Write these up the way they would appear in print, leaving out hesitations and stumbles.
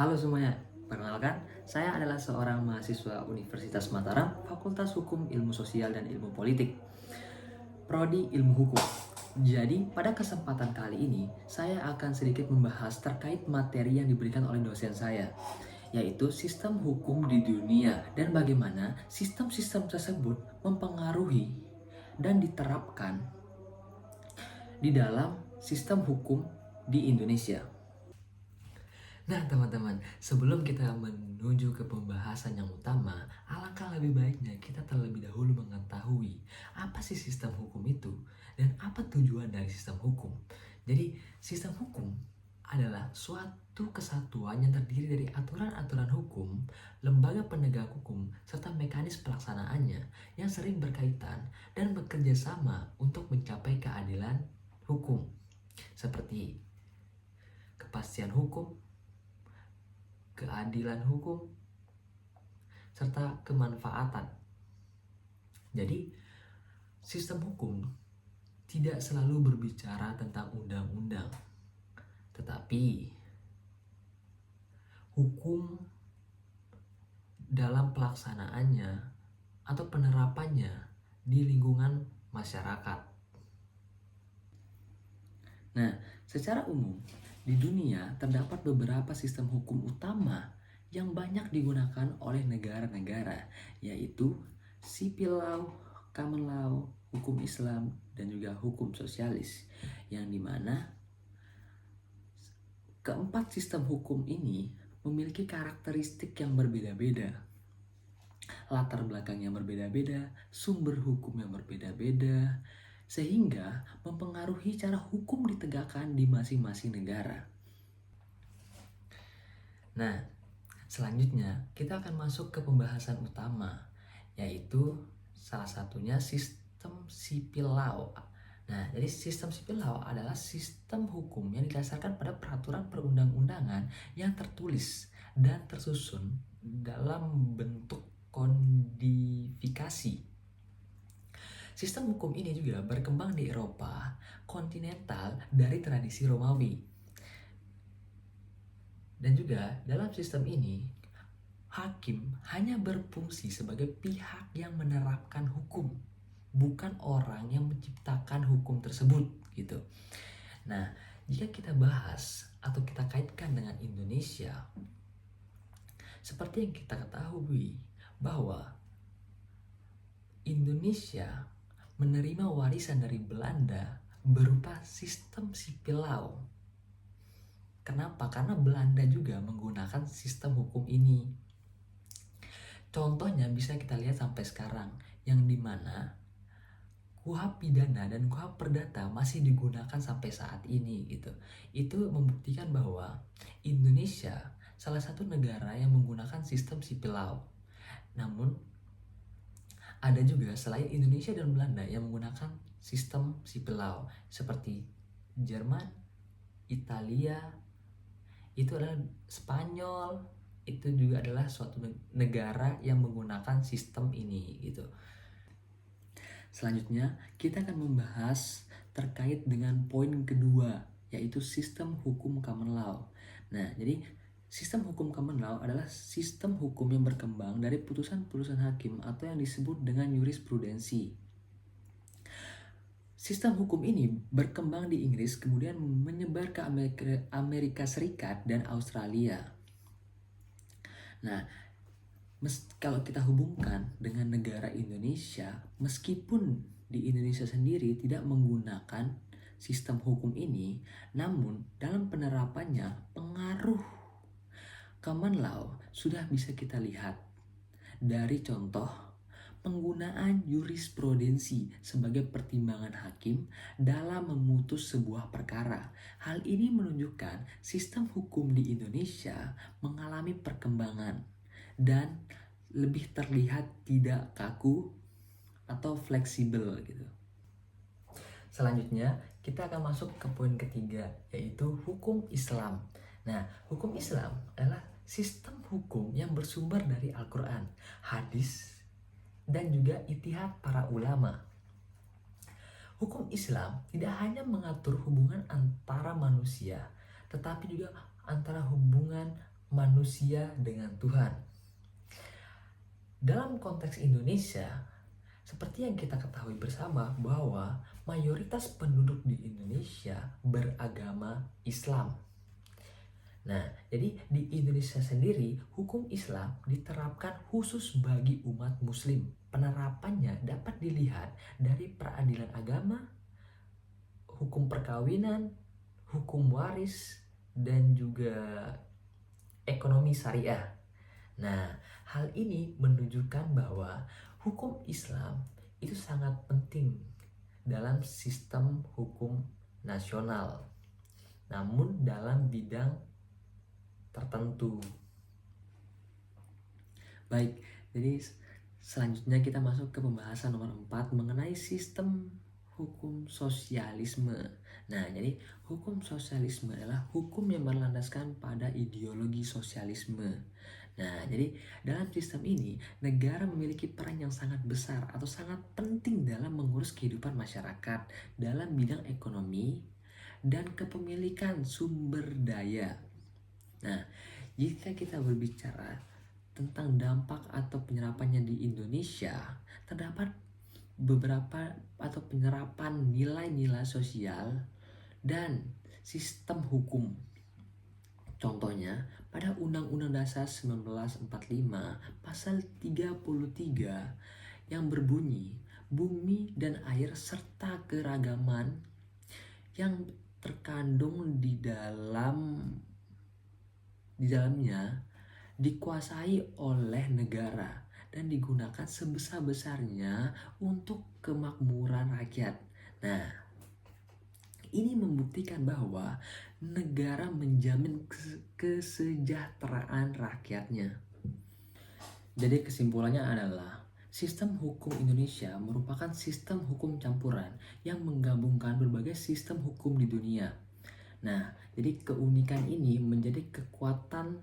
Halo semuanya, perkenalkan, saya adalah seorang mahasiswa Universitas Mataram, Fakultas Hukum Ilmu Sosial dan Ilmu Politik, Prodi Ilmu Hukum. Jadi, pada kesempatan kali ini, saya akan sedikit membahas terkait materi yang diberikan oleh dosen saya, yaitu sistem hukum di dunia dan bagaimana sistem-sistem tersebut mempengaruhi dan diterapkan di dalam sistem hukum di Indonesia. Nah teman-teman, sebelum kita menuju ke pembahasan yang utama, alangkah lebih baiknya kita terlebih dahulu mengetahui apa sih sistem hukum itu dan apa tujuan dari sistem hukum. Jadi, sistem hukum adalah suatu kesatuan yang terdiri dari aturan-aturan hukum, lembaga penegak hukum, serta mekanisme pelaksanaannya yang sering berkaitan dan bekerja sama untuk mencapai keadilan hukum, seperti kepastian hukum, keadilan hukum, serta kemanfaatan. Jadi, sistem hukum tidak selalu berbicara tentang undang-undang, tetapi hukum dalam pelaksanaannya atau penerapannya di lingkungan masyarakat. Nah, secara umum, di dunia terdapat beberapa sistem hukum utama yang banyak digunakan oleh negara-negara, yaitu civil law, common law, hukum Islam, dan juga hukum sosialis, yang dimana keempat sistem hukum ini memiliki karakteristik yang berbeda-beda, latar belakang yang berbeda-beda, sumber hukum yang berbeda-beda, sehingga mempengaruhi cara hukum ditegakkan di masing-masing negara. Nah, selanjutnya kita akan masuk ke pembahasan utama, yaitu salah satunya sistem civil law. Nah, jadi sistem civil law adalah sistem hukum yang didasarkan pada peraturan perundang-undangan yang tertulis dan tersusun dalam bentuk kodifikasi. Sistem hukum ini juga berkembang di Eropa kontinental dari tradisi Romawi. Dan juga dalam sistem ini, hakim hanya berfungsi sebagai pihak yang menerapkan hukum, bukan orang yang menciptakan hukum tersebut, gitu. Nah, jika kita bahas atau kita kaitkan dengan Indonesia, seperti yang kita ketahui bahwa Indonesia menerima warisan dari Belanda berupa sistem civil law. Kenapa? Karena Belanda juga menggunakan sistem hukum ini. Contohnya bisa kita lihat sampai sekarang, yang dimana KUHP pidana dan KUHP perdata masih digunakan sampai saat ini gitu. Itu membuktikan bahwa Indonesia salah satu negara yang menggunakan sistem civil law. Namun ada juga selain Indonesia dan Belanda yang menggunakan sistem civil law, seperti Jerman, Italia, itu adalah Spanyol, itu juga adalah suatu negara yang menggunakan sistem ini gitu. Selanjutnya kita akan membahas terkait dengan poin kedua, yaitu sistem hukum common law. Nah, jadi sistem hukum common law adalah sistem hukum yang berkembang dari putusan-putusan hakim atau yang disebut dengan jurisprudensi. Sistem hukum ini berkembang di Inggris, kemudian menyebar ke Amerika Serikat dan Australia. Nah, kalau kita hubungkan dengan negara Indonesia, meskipun di Indonesia sendiri tidak menggunakan sistem hukum ini, namun dalam penerapannya pengaruh common law sudah bisa kita lihat dari contoh penggunaan jurisprudensi sebagai pertimbangan hakim dalam memutus sebuah perkara. Hal ini menunjukkan sistem hukum di Indonesia mengalami perkembangan dan lebih terlihat tidak kaku atau fleksibel gitu. Selanjutnya kita akan masuk ke poin ketiga, yaitu hukum Islam. Nah, hukum Islam adalah sistem hukum yang bersumber dari Al-Quran, hadis, dan juga ijtihad para ulama. Hukum Islam tidak hanya mengatur hubungan antara manusia, tetapi juga antara hubungan manusia dengan Tuhan. Dalam konteks Indonesia, seperti yang kita ketahui bersama bahwa mayoritas penduduk di Indonesia beragama Islam. Nah, jadi di Indonesia sendiri, hukum Islam diterapkan khusus bagi umat Muslim. Penerapannya dapat dilihat dari peradilan agama, hukum perkawinan, hukum waris, dan juga ekonomi syariah. Nah, hal ini menunjukkan bahwa hukum Islam itu sangat penting dalam sistem hukum nasional, namun dalam bidang tertentu. Baik, jadi selanjutnya kita masuk ke pembahasan nomor 4 mengenai sistem hukum sosialisme. Nah, jadi hukum sosialisme adalah hukum yang berlandaskan pada ideologi sosialisme. Nah, jadi dalam sistem ini, negara memiliki peran yang sangat besar atau sangat penting dalam mengurus kehidupan masyarakat dalam bidang ekonomi dan kepemilikan sumber daya. Nah, jika kita berbicara tentang dampak atau penyerapannya di Indonesia, terdapat beberapa atau penyerapan nilai-nilai sosial dan sistem hukum. Contohnya, pada Undang-Undang Dasar 1945 pasal 33 yang berbunyi, bumi dan air serta keragaman yang terkandung di dalamnya dikuasai oleh negara dan digunakan sebesar-besarnya untuk kemakmuran rakyat. Nah, ini membuktikan bahwa negara menjamin kesejahteraan rakyatnya. Jadi kesimpulannya adalah sistem hukum Indonesia merupakan sistem hukum campuran yang menggabungkan berbagai sistem hukum di dunia. Nah, jadi keunikan ini menjadi kekuatan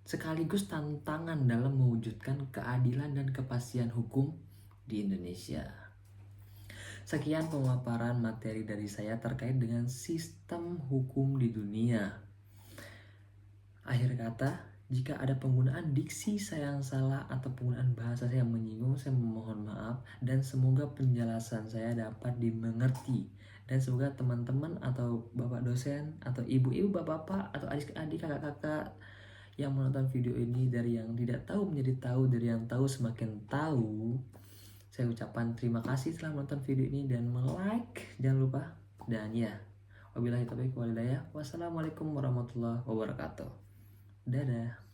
sekaligus tantangan dalam mewujudkan keadilan dan kepastian hukum di Indonesia. Sekian pemaparan materi dari saya terkait dengan sistem hukum di dunia. Akhir kata, jika ada penggunaan diksi saya yang salah atau penggunaan bahasa saya yang menyinggung, saya memohon maaf dan semoga penjelasan saya dapat dimengerti. Dan semoga teman-teman atau bapak dosen atau ibu-ibu, bapak-bapak atau adik-adik, kakak-kakak yang menonton video ini dari yang tidak tahu menjadi tahu, dari yang tahu semakin tahu. Saya ucapkan terima kasih telah menonton video ini dan like, jangan lupa. Dan ya, wabillahi taufiq wal hidayah. Wassalamualaikum warahmatullahi wabarakatuh. Dadah.